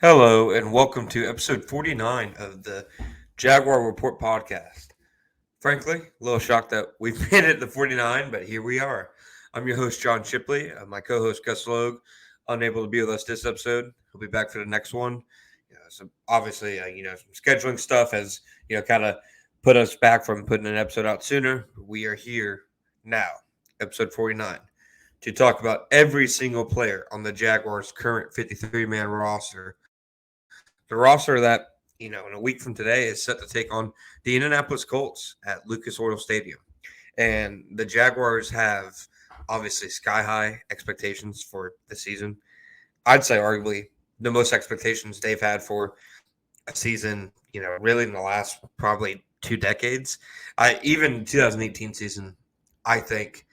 Hello, and welcome to episode 49 of the Jaguar Report podcast. Frankly, a little shocked that we've made it to 49, but here we are. I'm your host, John Shipley. My co host, Gus Logue, unable to be with us this episode. He'll be back for the next one. So obviously, some scheduling stuff has, kind of put us back from putting an episode out sooner. We are here now, episode 49, to talk about every single player on the Jaguars' current 53-man roster. The roster that, in a week from today is set to take on the Indianapolis Colts at Lucas Oil Stadium. And the Jaguars have obviously sky high expectations for the season. I'd say arguably the most expectations they've had for a season, really in the last probably 2 decades. Even 2018 season, I think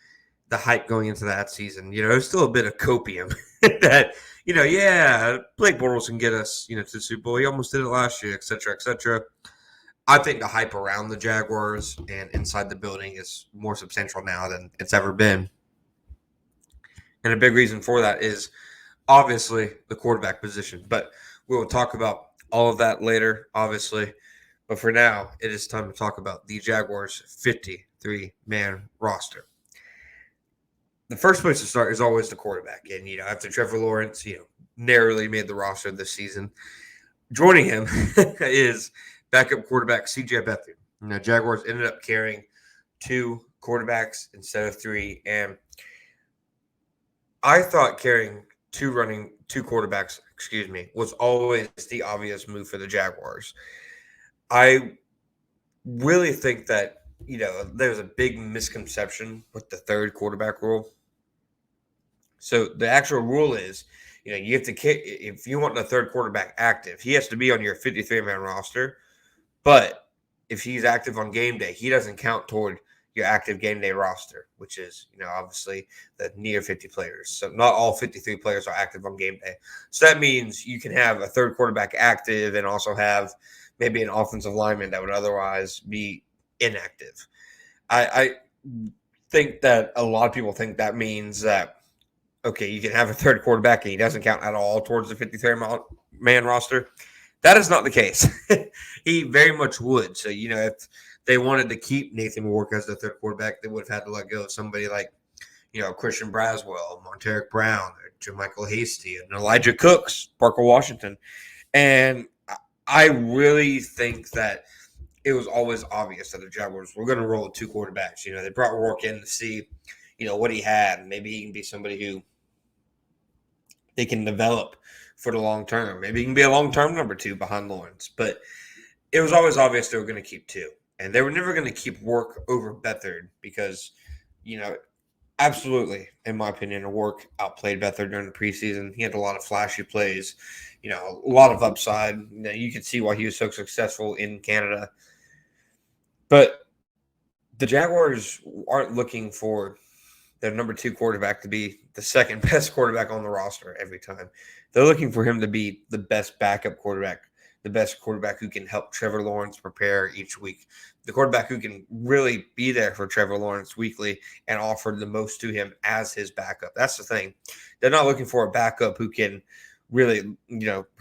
the hype going into that season, there's still a bit of copium that, yeah, Blake Bortles can get us, to the Super Bowl. He almost did it last year, et cetera, et cetera. I think the hype around the Jaguars and inside the building is more substantial now than it's ever been. And a big reason for that is obviously the quarterback position. But we will talk about all of that later, obviously. But for now, it is time to talk about the Jaguars' 53-man roster. The first place to start is always the quarterback. And, after Trevor Lawrence, narrowly made the roster this season, joining him is backup quarterback C.J. Beathard. Jaguars ended up carrying two quarterbacks instead of three. And I thought carrying two quarterbacks, was always the obvious move for the Jaguars. I really think that, there's a big misconception with the third quarterback rule. So the actual rule is, you have to if you want the third quarterback active, he has to be on your 53-man roster. But if he's active on game day, he doesn't count toward your active game day roster, which is, obviously the near 50 players. So not all 53 players are active on game day. So that means you can have a third quarterback active and also have maybe an offensive lineman that would otherwise be inactive. I think that a lot of people think that means that, okay, you can have a third quarterback and he doesn't count at all towards the 53-man roster. That is not the case. He very much would. So, if they wanted to keep Nathan Warwick as the third quarterback, they would have had to let go of somebody like, Christian Braswell, Monteric Brown, or JaMycal Hasty, and Elijah Cooks, Parker Washington. And I really think that it was always obvious that the Jaguars were going to roll with two quarterbacks. They brought Warwick in to see, what he had. Maybe he can be somebody who they can develop for the long term. Maybe he can be a long-term number two behind Lawrence. But it was always obvious they were going to keep two. And they were never going to keep Work over Beathard because, absolutely, in my opinion, Work outplayed Beathard during the preseason. He had a lot of flashy plays, a lot of upside. You could see why he was so successful in Canada. But the Jaguars aren't looking for their number two quarterback to be the second best quarterback on the roster every time. They're looking for him to be the best backup quarterback, the best quarterback who can help Trevor Lawrence prepare each week, the quarterback who can really be there for Trevor Lawrence weekly and offer the most to him as his backup. That's the thing. They're not looking for a backup who can really,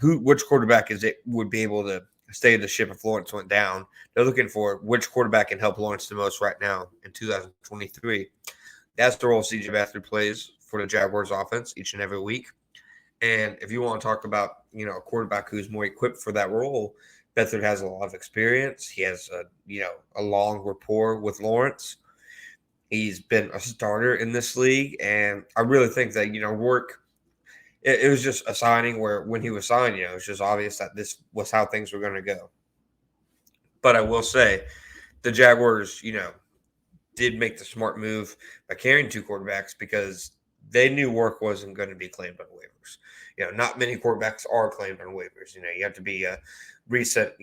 which quarterback is it would be able to stay the ship if Lawrence went down. They're looking for which quarterback can help Lawrence the most right now in 2023. That's the role C.J. Beathard plays for the Jaguars offense each and every week. And if you want to talk about, a quarterback who's more equipped for that role, Beathard has a lot of experience. He has, a long rapport with Lawrence. He's been a starter in this league. And I really think that, Work, it was just a signing where when he was signed, it was just obvious that this was how things were going to go. But I will say the Jaguars, did make the smart move by carrying two quarterbacks because they knew Work wasn't going to be claimed on waivers. Not many quarterbacks are claimed on waivers. You have to be a recent,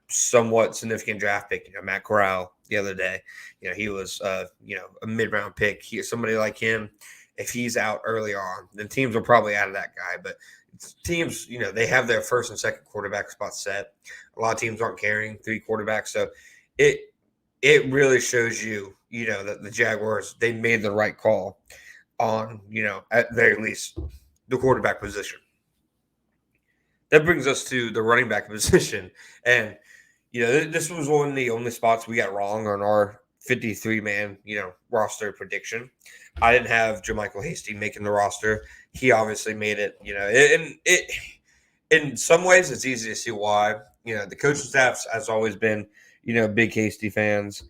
somewhat significant draft pick. Matt Corral the other day, he was, a mid-round pick. Somebody like him, if he's out early on, then teams will probably add that guy. But teams, they have their first and second quarterback spot set. A lot of teams aren't carrying three quarterbacks. So it really shows you, that the Jaguars, they made the right call on, at very least the quarterback position. that brings us to the running back position. And, this was one of the only spots we got wrong on our 53-man, roster prediction. I didn't have Jermichael Hasty making the roster. He obviously made it, and it in some ways it's easy to see why. The coaching staff has always been, big Hasty fans.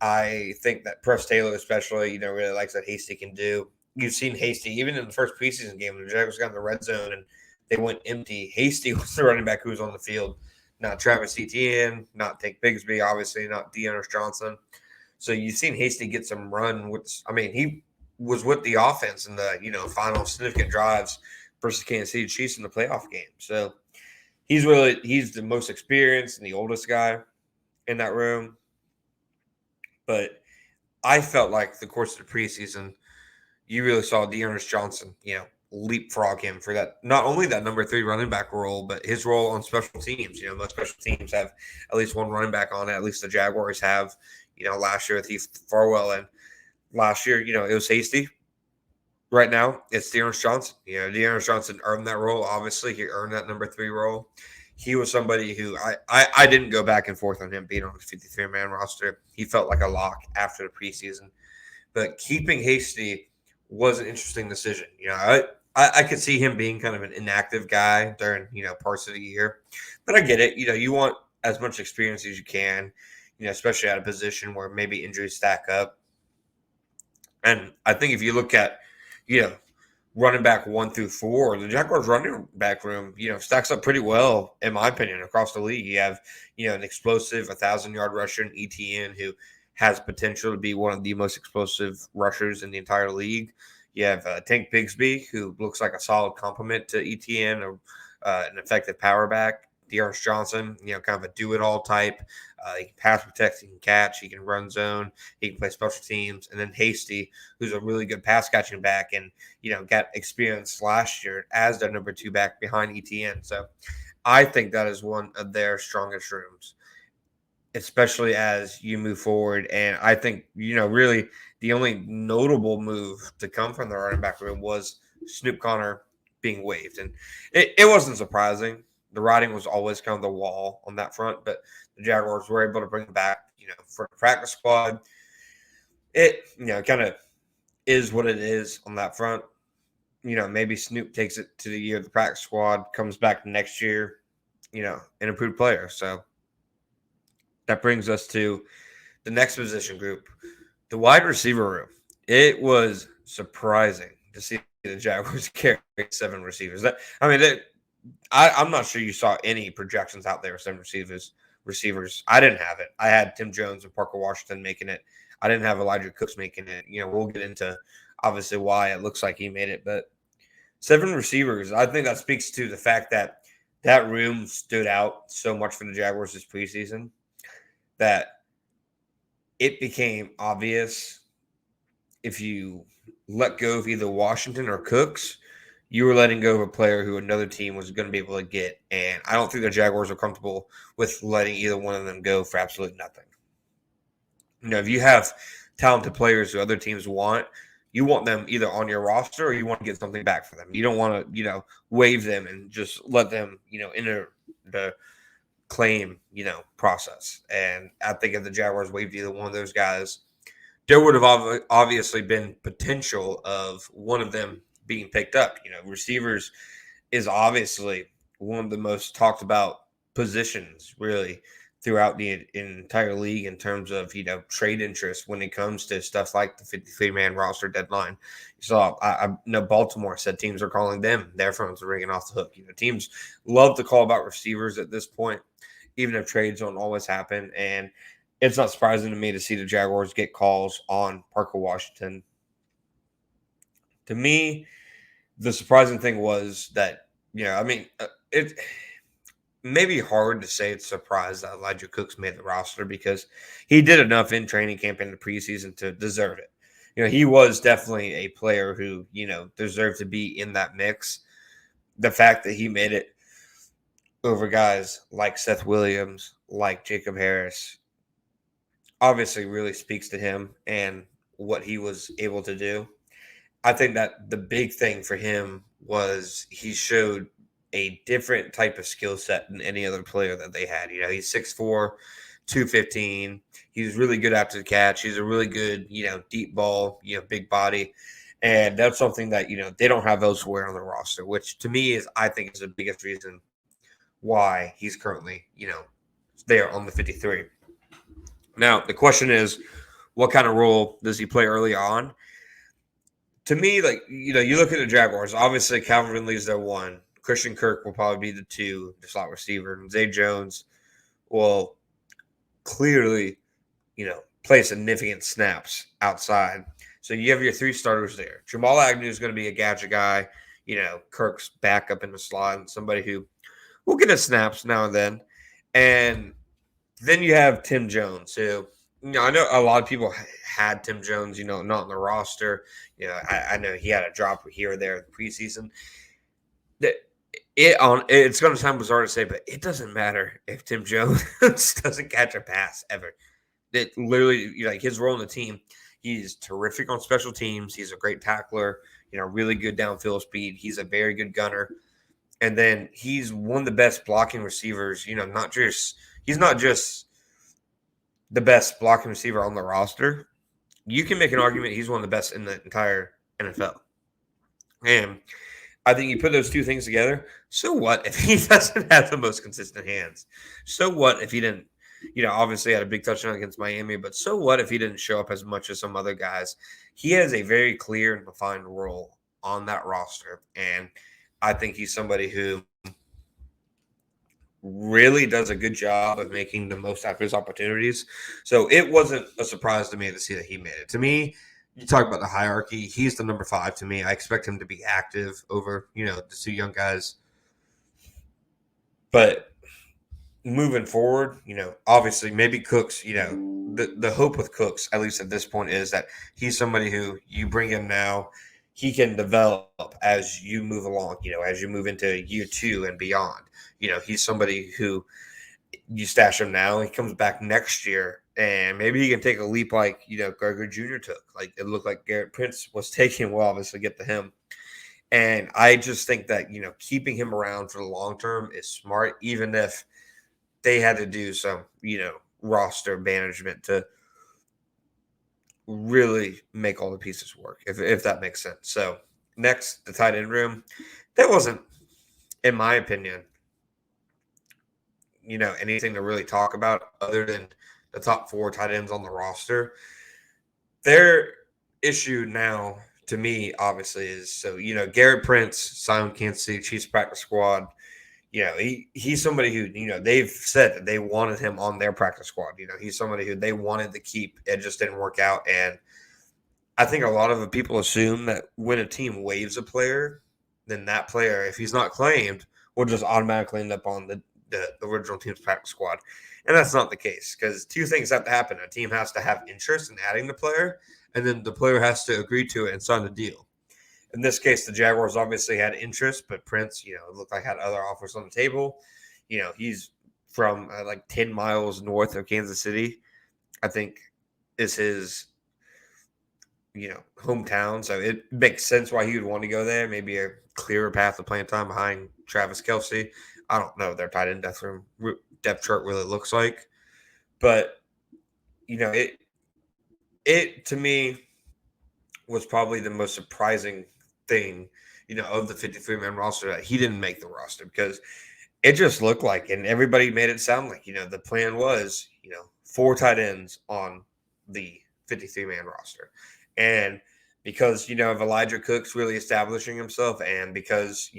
I think that Press Taylor, especially, really likes what Hasty can do. You've seen Hasty even in the first preseason game when the Jaguars got in the red zone and they went empty. Hasty was the running back who was on the field, not Travis Etienne, not Tank Bigsby, obviously not Dearness Johnson. So you've seen Hasty get some run. He was with the offense in the final significant drives versus Kansas City Chiefs in the playoff game. So he's the most experienced and the oldest guy in that room. But I felt like the course of the preseason, you really saw Dearness Johnson, leapfrog him for that, not only that number 3 running back role, but his role on special teams. Most special teams have at least one running back on it. At least the Jaguars have, last year with Heath Farwell. And last year, it was Hasty. Right now, it's Dearness Johnson. Dearness Johnson earned that role. Obviously, he earned that number 3 role. He was somebody who I didn't go back and forth on him being on the 53-man roster. He felt like a lock after the preseason. But keeping Hasty was an interesting decision. I could see him being kind of an inactive guy during, parts of the year. But I get it. You want as much experience as you can, especially at a position where maybe injuries stack up. And I think if you look at, running back 1 through 4, the Jaguars running back room, stacks up pretty well, in my opinion, across the league. You have, an explosive 1,000-yard rusher in ETN who has potential to be one of the most explosive rushers in the entire league. You have Tank Bigsby, who looks like a solid complement to ETN, or an effective power back. Dearness Johnson, kind of a do-it-all type. He can pass protect, he can catch, he can run zone, he can play special teams. And then Hasty, who's a really good pass catching back and, got experience last year as their number 2 back behind ETN. So I think that is one of their strongest rooms, especially as you move forward. And I think, really the only notable move to come from the running back room was Snoop Connor being waived. And it wasn't surprising. The writing was always kind of the wall on that front, but the Jaguars were able to bring him back, for the practice squad. It, kind of is what it is on that front. Maybe Snoop takes it to the year of the practice squad, comes back next year, an improved player. So that brings us to the next position group, the wide receiver room. It was surprising to see the Jaguars carry 7 receivers. I'm not sure you saw any projections out there with 7 receivers. I didn't have it. I had Tim Jones and Parker Washington making it. I didn't have Elijah Cooks making it. We'll get into obviously why it looks like he made it, but 7 receivers. I think that speaks to the fact that that room stood out so much for the Jaguars this preseason that it became obvious if you let go of either Washington or Cooks, you were letting go of a player who another team was going to be able to get. And I don't think the Jaguars are comfortable with letting either one of them go for absolutely nothing. If you have talented players who other teams want, you want them either on your roster or you want to get something back for them. You don't want to, waive them and just let them, enter the claim, process. And I think if the Jaguars waived either one of those guys, there would have obviously been potential of one of them being picked up. Receivers is obviously one of the most talked about positions really throughout the entire league in terms of, trade interest when it comes to stuff like the 53-man roster deadline. So I know Baltimore said teams are calling them. Their phones are ringing off the hook. Teams love to call about receivers at this point, even if trades don't always happen. And it's not surprising to me to see the Jaguars get calls on Parker Washington. To me, the surprising thing was that, it may be hard to say it's surprised that Elijah Cooks made the roster because he did enough in training camp in the preseason to deserve it. He was definitely a player who, deserved to be in that mix. The fact that he made it over guys like Seth Williams, like Jacob Harris, obviously really speaks to him and what he was able to do. I think that the big thing for him was he showed a different type of skill set than any other player that they had. He's 6'4", 215. He's really good after the catch. He's a really good, deep ball, big body. And that's something that, they don't have elsewhere on the roster, which to me I think is the biggest reason why he's currently, there on the 53. Now, the question is, what kind of role does he play early on? To me, you look at the Jaguars, obviously Calvin Ridley's their one. Christian Kirk will probably be the two, the slot receiver. And Zay Jones will clearly, play significant snaps outside. So you have your three starters there. Jamal Agnew is going to be a gadget guy. Kirk's back up in the slot and somebody who will get his snaps now and then. And then you have Tim Jones, who, I know a lot of people had Tim Jones, not on the roster. I know he had a drop here or there in the preseason. It's going to sound bizarre to say, but it doesn't matter if Tim Jones doesn't catch a pass ever. It literally, his role in the team, he's terrific on special teams. He's a great tackler, really good downfield speed. He's a very good gunner. And then he's one of the best blocking receivers, he's not just the best blocking receiver on the roster. You can make an argument he's one of the best in the entire NFL. And I think you put those two things together. So what if he doesn't have the most consistent hands? So what if he didn't, obviously had a big touchdown against Miami, but so what if he didn't show up as much as some other guys? He has a very clear and defined role on that roster. And I think he's somebody who really does a good job of making the most out of his opportunities. So it wasn't a surprise to me to see that he made it. To me, you talk about the hierarchy, he's the number 5 to me. I expect him to be active over, the two young guys. But moving forward, obviously maybe Cooks, the hope with Cooks, at least at this point, is that he's somebody who you bring him now, he can develop as you move along, as you move into year 2 and beyond. He's somebody who you stash him now, he comes back next year, and maybe he can take a leap like, Gregory Jr. took. Like it looked like Garrett Prince was taking. We'll obviously get to him. And I just think that, keeping him around for the long term is smart, even if they had to do some, roster management to really make all the pieces work, if that makes sense. So next, the tight end room. That wasn't, in my opinion, anything to really talk about other than the top 4 tight ends on the roster. Their issue now, to me, obviously, is Garrett Prince signed Kansas City Chiefs practice squad. He's somebody who, they've said that they wanted him on their practice squad. He's somebody who they wanted to keep. It just didn't work out. And I think a lot of the people assume that when a team waives a player, then that player, if he's not claimed, will just automatically end up on the original team's practice squad. And that's not the case, because 2 things have to happen. A team has to have interest in adding the player, and then the player has to agree to it and sign the deal. In this case, the Jaguars obviously had interest, but Prince, it looked like had other offers on the table. He's from like 10 miles north of Kansas City, I think is his, hometown. So it makes sense why he would want to go there. Maybe a clearer path to playing time behind Travis Kelce. I don't know their tight end depth chart really looks like. But, it to me was probably the most surprising thing, of the 53-man roster that he didn't make the roster, because it just looked like, and everybody made it sound like, the plan was, 4 tight ends on the 53-man roster. And because, of Elijah Cooks really establishing himself, and because,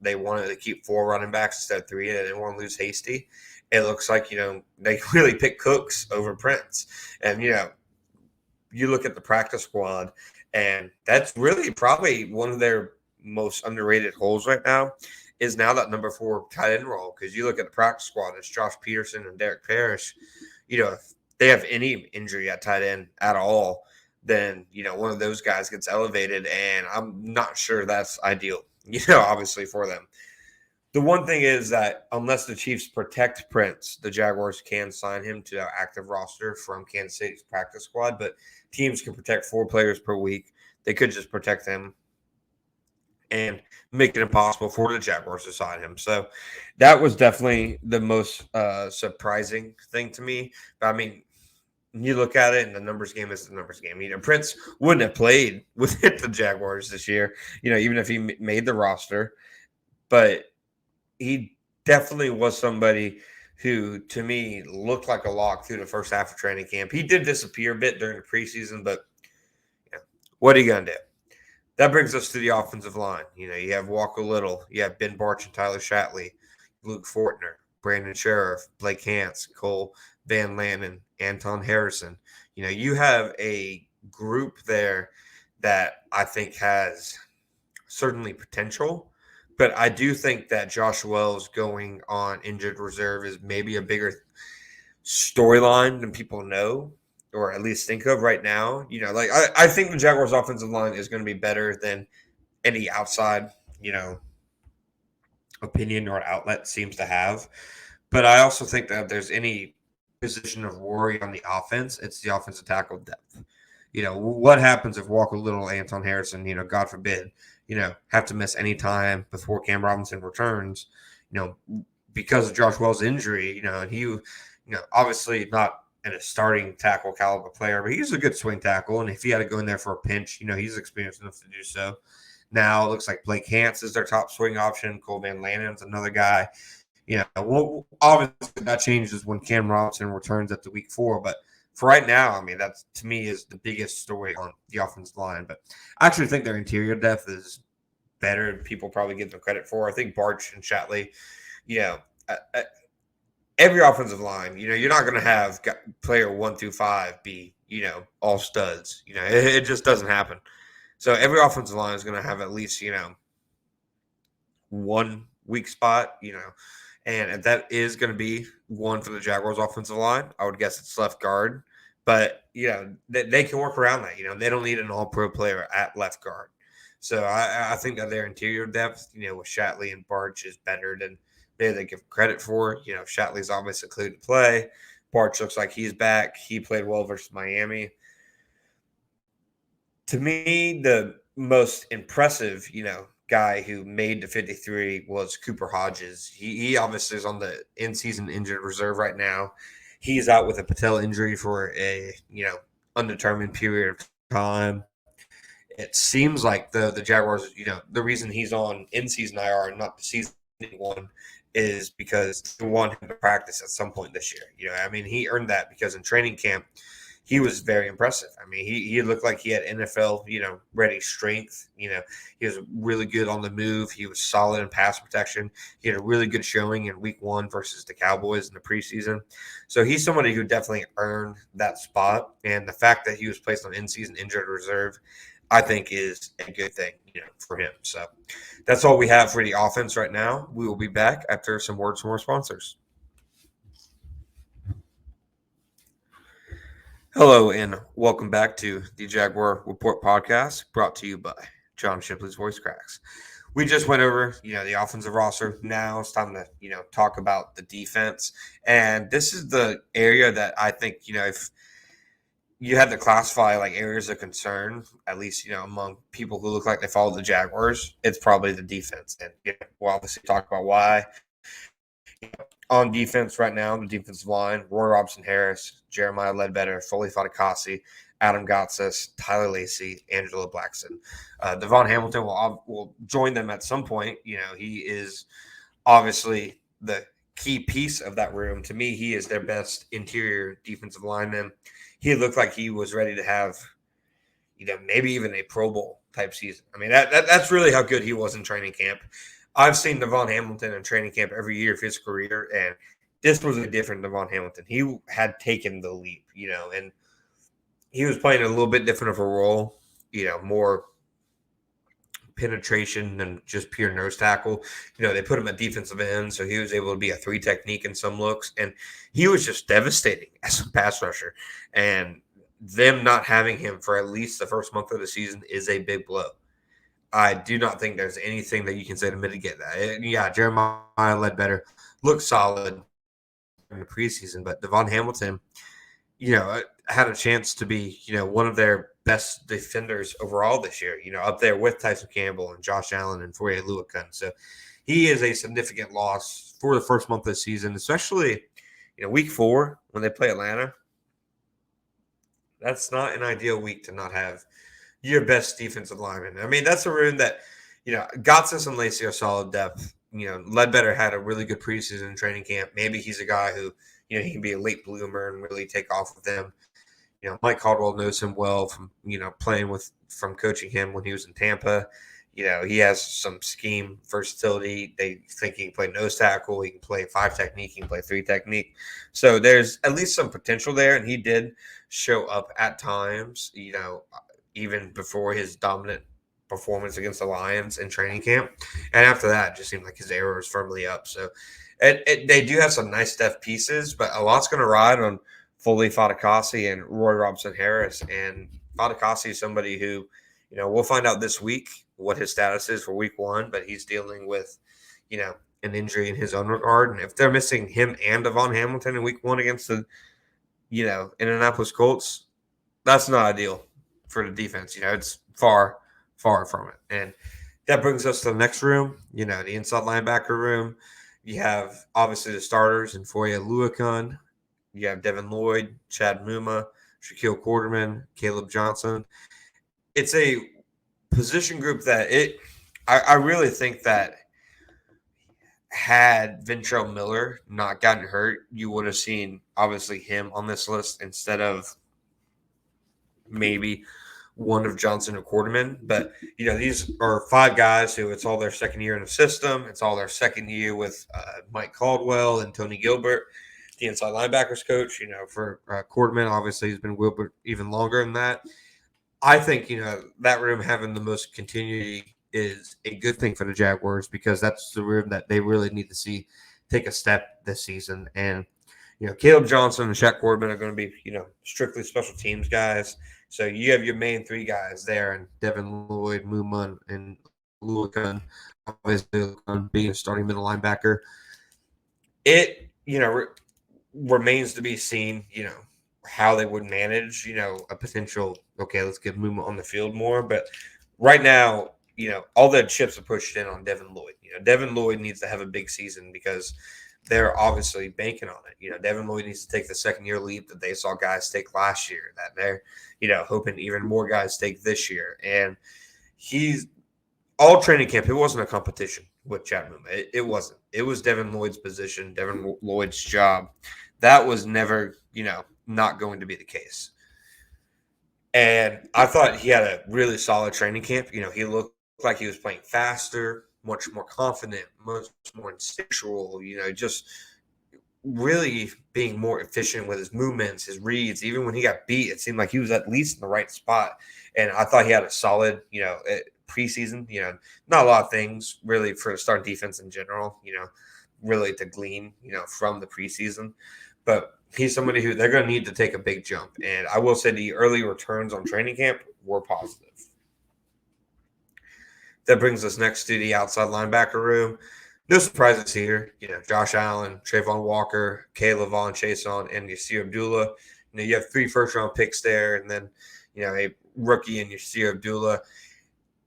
they wanted to keep 4 running backs instead of 3, and they didn't want to lose Hasty, it looks like, they really picked Cooks over Prince. And, you look at the practice squad, and that's really probably one of their most underrated holes right now, is now that number 4 tight end role. Because you look at the practice squad, it's Josh Peterson and Derek Parrish. If they have any injury at tight end at all, then, one of those guys gets elevated, and I'm not sure that's ideal, obviously for them. The one thing is that unless the Chiefs protect Prince, the Jaguars can sign him to their active roster from Kansas City's practice squad, but teams can protect 4 players per week. They could just protect them and make it impossible for the Jaguars to sign him. So that was definitely the most surprising thing to me. But I mean, you look at it, and the numbers game is the numbers game. Prince wouldn't have played with the Jaguars this year, even if he made the roster. But he definitely was somebody who, to me, looked like a lock through the first half of training camp. He did disappear a bit during the preseason, but what are you going to do? That brings us to the offensive line. You have Walker Little, you have Ben Barch and Tyler Shatley, Luke Fortner, Brandon Sheriff, Blake Hance, Cole Van Lannon, Anton Harrison. You have a group there that I think has certainly potential, but I do think that Josh Wells going on injured reserve is maybe a bigger storyline than people know, or at least think of right now. I think the Jaguars' offensive line is going to be better than any outside, opinion or outlet seems to have. But I also think that if there's any position of worry on the offense, it's the offensive tackle depth. What happens if Walker Little, Anton Harrison, God forbid, have to miss any time before Cam Robinson returns, because of Josh Wells' injury, and he, obviously not a starting tackle caliber player, but he's a good swing tackle. And if he had to go in there for a pinch, he's experienced enough to do so. Now it looks like Blake Hance is their top swing option. Cole Van Lannon's another guy. Well, obviously that changes when Cam Robinson returns at the week 4. But for right now, I mean, that to me is the biggest story on the offensive line. But I actually think their interior depth is better than people probably give them credit for. I think Barch and Shatley, every offensive line, you're not going to have player 1 through 5 be, all studs. It just doesn't happen. So every offensive line is going to have at least, one weak spot, and that is going to be one for the Jaguars offensive line. I would guess it's left guard, but, they can work around that. They don't need an all-pro player at left guard. So I think that their interior depth, with Shatley and Barch is better than they give credit for. Shatley's obviously cleared to play. Barch looks like he's back. He played well versus Miami. To me, the most impressive, guy who made the 53 was Cooper Hodges. He obviously is on the in-season injured reserve right now. He's out with a patella injury for a, undetermined period of time. It seems like the Jaguars, the reason he's on in-season IR and not the season one is because they want him to practice at some point this year. I mean, he earned that because in training camp, he was very impressive. I mean, he looked like he had NFL, ready strength. He was really good on the move. He was solid in pass protection. He had a really good showing in week 1 versus the Cowboys in the preseason. So he's somebody who definitely earned that spot. And the fact that he was placed on in-season injured reserve, I think is a good thing, for him. So that's all we have for the offense right now. We will be back after some words from our sponsors. Hello and welcome back to the Jaguar Report podcast, brought to you by John Shipley's Voice Cracks. We just went over, the offensive roster. Now it's time to, talk about the defense. And this is the area that I think, if you had to classify like areas of concern, at least, among people who look like they follow the Jaguars, it's probably the defense. And we'll obviously talk about why. On defense right now, the defensive line, Roy Robson-Harris, Jeremiah Ledbetter, Foley Fatukasi, Adam Gotsis, Tyler Lacey, Angelo Blackson. Devon Hamilton will join them at some point. He is obviously the key piece of that room. To me, he is their best interior defensive lineman. He looked like he was ready to have, maybe even a Pro Bowl type season. I mean, that's really how good he was in training camp. I've seen Devon Hamilton in training camp every year of his career, and this was a different Devon Hamilton. He had taken the leap, and he was playing a little bit different of a role, more penetration than just pure nose tackle. They put him at defensive end, so he was able to be a 3 technique in some looks, and he was just devastating as a pass rusher. And them not having him for at least the first month of the season is a big blow. I do not think there's anything that you can say to mitigate that. Yeah, Jeremiah Ledbetter looked solid in the preseason, but Devon Hamilton, had a chance to be, one of their best defenders overall this year, up there with Tyson Campbell and Josh Allen and Foye Oluokun. So he is a significant loss for the first month of the season, especially, week 4 when they play Atlanta. That's not an ideal week to not have your best defensive lineman. I mean, that's a room that, Gotsis and Lacey are solid depth. Ledbetter had a really good preseason training camp. Maybe he's a guy who, he can be a late bloomer and really take off with them. Mike Caldwell knows him well from, from coaching him when he was in Tampa. He has some scheme versatility. They think he can play nose tackle. He can play 5 technique. He can play 3 technique. So there's at least some potential there. And he did show up at times, even before his dominant performance against the Lions in training camp. And after that, it just seemed like his arrow was firmly up. So they do have some nice depth pieces, but a lot's going to ride on Foley Fatukasi and Roy Robson-Harris. And Fatukasi is somebody who, we'll find out this week what his status is for week 1, but he's dealing with, an injury in his own regard. And if they're missing him and Devon Hamilton in week 1 against the, Indianapolis Colts, that's not ideal for the defense. It's far, far from it. And that brings us to the next room, the inside linebacker room. You have, obviously, the starters in Foye Oluokun. You have Devin Lloyd, Chad Muma, Shaquille Quarterman, Caleb Johnson. It's a position group that I really think that had Ventrell Miller not gotten hurt, you would have seen, obviously, him on this list instead of maybe one of Johnson or Quarterman. But, these are 5 guys who it's all their second year in the system. It's all their second year with Mike Caldwell and Tony Gilbert, the inside linebackers coach. For Quarterman, obviously, he's been Wilbert even longer than that. I think, that room having the most continuity is a good thing for the Jaguars because that's the room that they really need to see take a step this season. And, Caleb Johnson and Shaq Quarterman are going to be, strictly special teams guys. So you have your main 3 guys there, and Devin Lloyd, Muma, and Oluokun, obviously being a starting middle linebacker. It, remains to be seen, how they would manage, a potential, okay, let's get Muma on the field more. But right now, all the chips are pushed in on Devin Lloyd. Devin Lloyd needs to have a big season because they're obviously banking on it. Devin Lloyd needs to take the second-year leap that they saw guys take last year, that they're, hoping even more guys take this year. And he's all training camp, it wasn't a competition with Chad Muma. It wasn't. It was Devin Lloyd's position, Devin Lloyd's job. That was never, not going to be the case. And I thought he had a really solid training camp. He looked like he was playing faster, much more confident, much more instinctual, just really being more efficient with his movements, his reads. Even when he got beat, it seemed like he was at least in the right spot. And I thought he had a solid, preseason, not a lot of things really for the starting defense in general, really to glean, from the preseason. But he's somebody who they're going to need to take a big jump. And I will say the early returns on training camp were positive. That brings us next to the outside linebacker room. No surprises here. Josh Allen, Trayvon Walker, Caleb Vaughn, Chason, and Yasir Abdullah. You have 3 first-round picks there, and then, a rookie in Yasir Abdullah.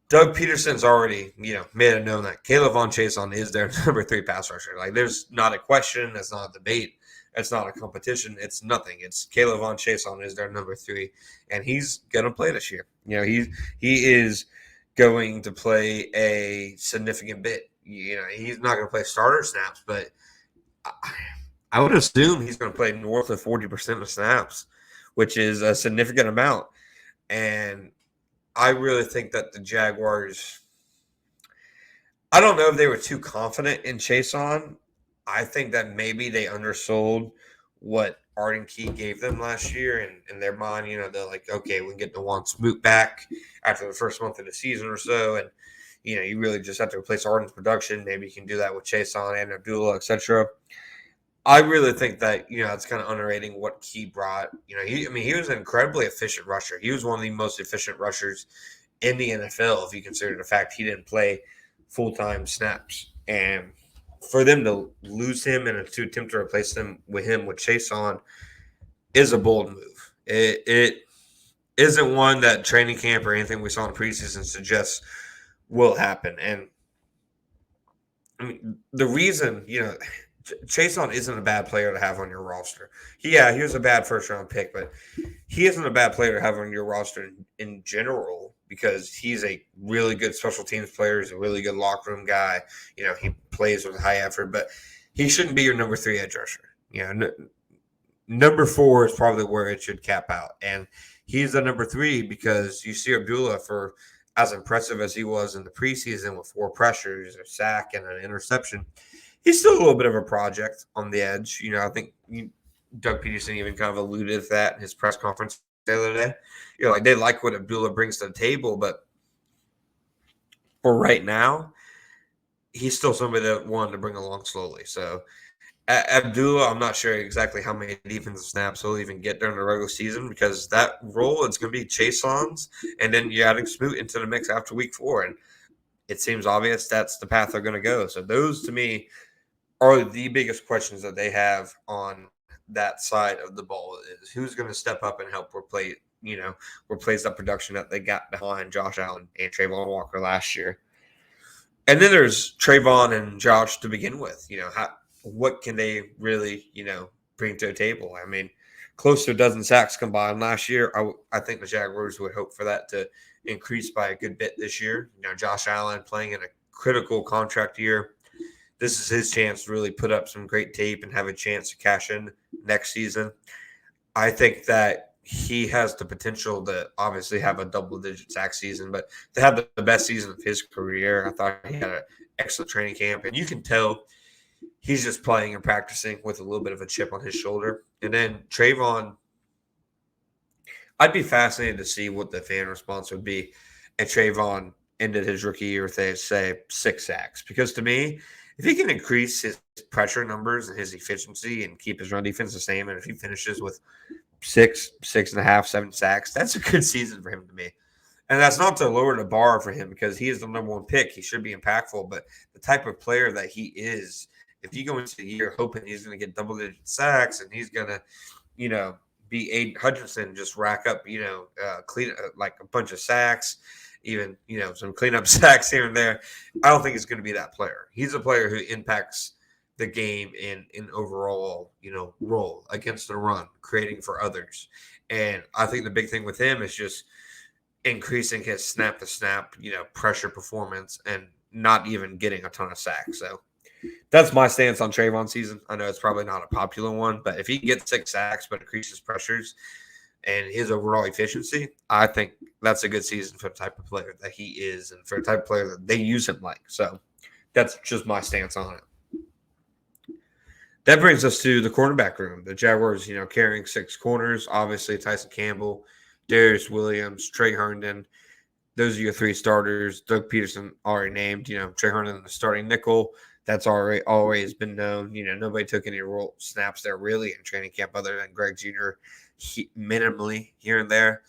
Doug Peterson's already, made it known that Caleb Vaughn Chason is their number 3 pass rusher. Like, there's not a question. That's not a debate. It's not a competition. It's nothing. It's Caleb Vaughn Chason is their number 3, and he's going to play this year. He is going to play a significant bit. He's not going to play starter snaps, but I would assume he's going to play north of 40% of snaps, which is a significant amount. And I really think that the Jaguars, I don't know if they were too confident in Chason. I think that maybe they undersold what Arden Key gave them last year, and in their mind, they're like, okay, we can get DeJuan Smoot back after the first month of the season or so, and you really just have to replace Arden's production. Maybe you can do that with Chason and Abdullah, etc. I really think that it's kind of underrating what Key brought. He was an incredibly efficient rusher. He was one of the most efficient rushers in the NFL if you consider the fact he didn't play full-time snaps. And for them to lose him and to attempt to replace him with Chason is a bold move. isn't one that training camp or anything we saw in preseason suggests will happen. And I mean, the reason, Chason isn't a bad player to have on your roster. Yeah, he was a bad first round pick, but he isn't a bad player to have on your roster in general because he's a really good special teams player. He's a really good locker room guy. He plays with high effort, but he shouldn't be your number 3 edge rusher. Number 4 is probably where it should cap out. And he's the number 3 because you see Abdullah, for as impressive as he was in the preseason with 4 pressures, a sack, and an interception, he's still a little bit of a project on the edge. I think Doug Peterson even kind of alluded to that in his press conference the other day. They like what Abdullah brings to the table, but for right now, he's still somebody that wanted to bring along slowly. So Abdullah, I'm not sure exactly how many defensive snaps he'll even get during the regular season because that role is going to be Chason's, and then you're adding Smoot into the mix after week 4, and it seems obvious that's the path they're going to go. So those, to me, are the biggest questions that they have on that side of the ball is who's going to step up and help replace that production that they got behind Josh Allen and Trayvon Walker last year. And then there's Trayvon and Josh to begin with. What can they really, bring to the table? I mean, close to a dozen sacks combined last year. I think the Jaguars would hope for that to increase by a good bit this year. Josh Allen playing in a critical contract year. This is his chance to really put up some great tape and have a chance to cash in next season. I think that he has the potential to obviously have a double-digit sack season, but to have the best season of his career, I thought he had an excellent training camp. And you can tell he's just playing and practicing with a little bit of a chip on his shoulder. And then Trayvon, I'd be fascinated to see what the fan response would be if Trayvon ended his rookie year with, say, 6 sacks. Because to me, if he can increase his pressure numbers and his efficiency and keep his run defense the same, and if he finishes with 6.5, 7 sacks, that's a good season for him to me. And that's not to lower the bar for him because he is the number 1 pick. He should be impactful, but the type of player that he is, if you go into the year hoping he's going to get double-digit sacks and he's going to, be Aiden Hutchinson, just rack up, clean like a bunch of sacks, even, some cleanup sacks here and there, I don't think he's going to be that player. He's a player who impacts the game in overall, role against the run, creating for others. And I think the big thing with him is just increasing his snap to snap, pressure performance and not even getting a ton of sacks. So that's my stance on Trayvon season. I know it's probably not a popular one, but if he gets 6 sacks but increases pressures and his overall efficiency, I think that's a good season for the type of player that he is and for the type of player that they use him like. So that's just my stance on it. That brings us to the cornerback room. The Jaguars, carrying 6 corners. Obviously, Tyson Campbell, Darius Williams, Trey Herndon. Those are your 3 starters. Doug Peterson already named, Trey Herndon the starting nickel. That's always been known. Nobody took any role snaps there really in training camp other than Greg Jr. Minimally here and there.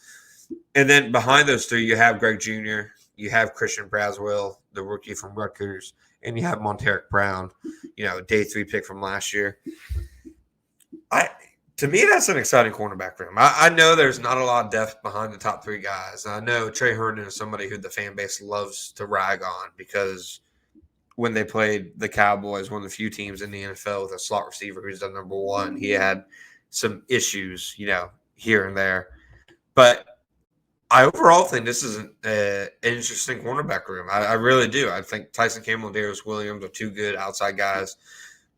And then behind those 3, you have Greg Jr., you have Christian Braswell, the rookie from Rutgers, and you have Monteric Brown, day 3 pick from last year. To me, that's an exciting cornerback room. I know there's not a lot of depth behind the top 3 guys. I know Trey Herndon is somebody who the fan base loves to rag on because when they played the Cowboys, one of the few teams in the NFL with a slot receiver who's the number 1, he had some issues, here and there. But I overall think this is an interesting cornerback room. I really do. I think Tyson Campbell and Darius Williams are 2 good outside guys.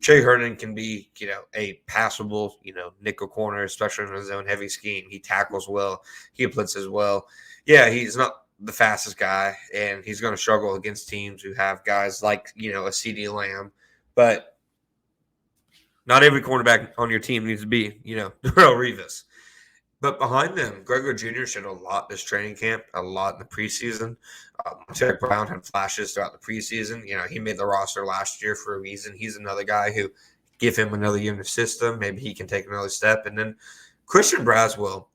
Trey Herndon can be, a passable, nickel corner, especially in a zone-heavy scheme. He tackles well. He blitzes well. Yeah, he's not the fastest guy, and he's going to struggle against teams who have guys like, a CeeDee Lamb. But not every cornerback on your team needs to be, Darrelle Revis. But behind them, Gregor Jr. showed a lot this training camp, a lot in the preseason. Monteric Brown had flashes throughout the preseason. He made the roster last year for a reason. He's another guy who, give him another year in the system, maybe he can take another step. And then Christian Braswell,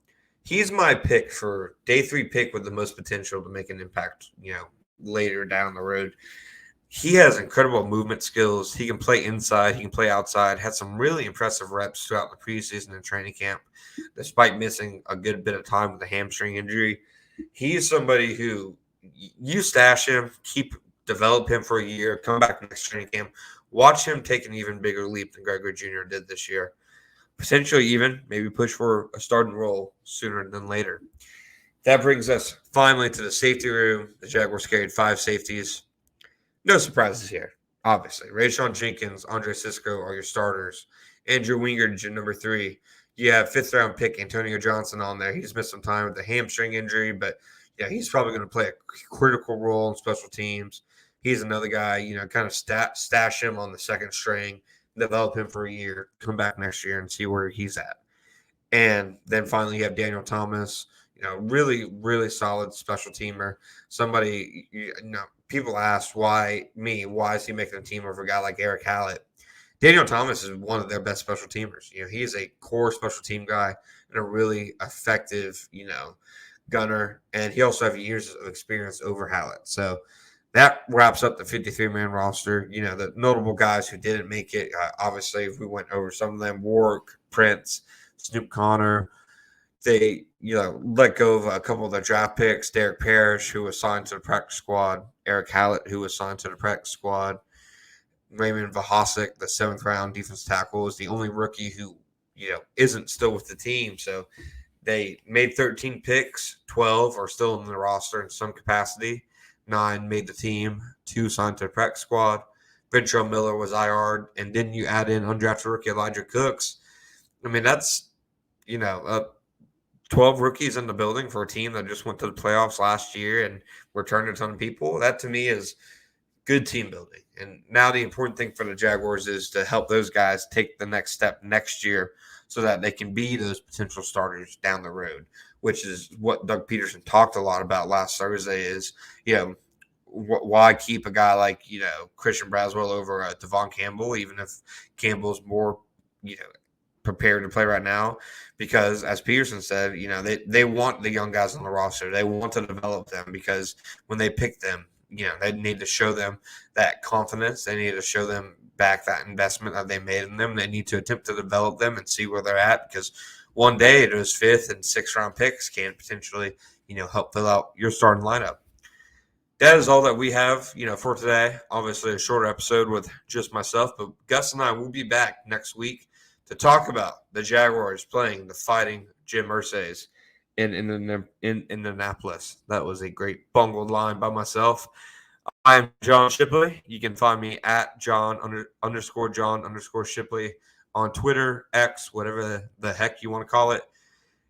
he's my pick for day 3 pick with the most potential to make an impact, later down the road. he has incredible movement skills. He can play inside, he can play outside. Had some really impressive reps throughout the preseason and training camp, despite missing a good bit of time with a hamstring injury. He's somebody who you stash him, develop him for a year, come back next training camp, watch him take an even bigger leap than Gregory Jr. did this year. Potentially even maybe push for a starting role sooner than later. That brings us finally to the safety room. The Jaguars carried 5 safeties. No surprises here, obviously. Rayshon Jenkins, Andre Cisco are your starters. Andrew Wingard, your number 3. You have 5th-round pick Antonio Johnson on there. He's missed some time with a hamstring injury, but yeah, he's probably going to play a critical role in special teams. He's another guy, kind of stash him on the second string, develop him for a year, come back next year and see where he's at. And then finally, you have Daniel Thomas, really, really solid special teamer. Somebody, people ask why is he making a team over a guy like Eric Hallett? Daniel Thomas is one of their best special teamers. He is a core special team guy and a really effective, gunner. And he also has years of experience over Hallett. So that wraps up the 53-man roster. The notable guys who didn't make it, obviously, if we went over some of them, Warwick, Prince, Snoop Connor. They, let go of a couple of their draft picks. Derek Parrish, who was signed to the practice squad. Eric Hallett, who was signed to the practice squad. Raymond Vahasek, the 7th-round defense tackle, is the only rookie who, isn't still with the team. So they made 13 picks. 12 are still in the roster in some capacity. 9 made the team. 2 signed to the practice squad. Ventrell Miller was IR'd. And then you add in undrafted rookie Elijah Cooks. I mean, that's, 12 rookies in the building for a team that just went to the playoffs last year and returned a ton of people. That, to me, is good team building. And now the important thing for the Jaguars is to help those guys take the next step next year so that they can be those potential starters down the road, which is what Doug Peterson talked a lot about last Thursday is, why keep a guy like, Christian Braswell over Devon Campbell, even if Campbell's more, prepared to play right now, because as Peterson said, they want the young guys on the roster. They want to develop them because when they pick them, they need to show them that confidence. They need to show them back that investment that they made in them. They need to attempt to develop them and see where they're at, because one day those 5th and 6th-round picks can potentially, help fill out your starting lineup. That is all that we have, for today. Obviously a shorter episode with just myself, but Gus and I will be back next week to talk about the Jaguars playing the Fighting Jim Irsay's in Indianapolis. That was a great bungled line by myself. I'm John Shipley. You can find me at John_Shipley on Twitter, X, whatever the heck you want to call it.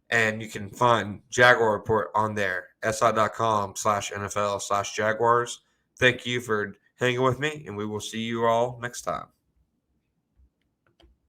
And you can find Jaguar Report on there, si.com/NFL/Jaguars. Thank you for hanging with me, and we will see you all next time.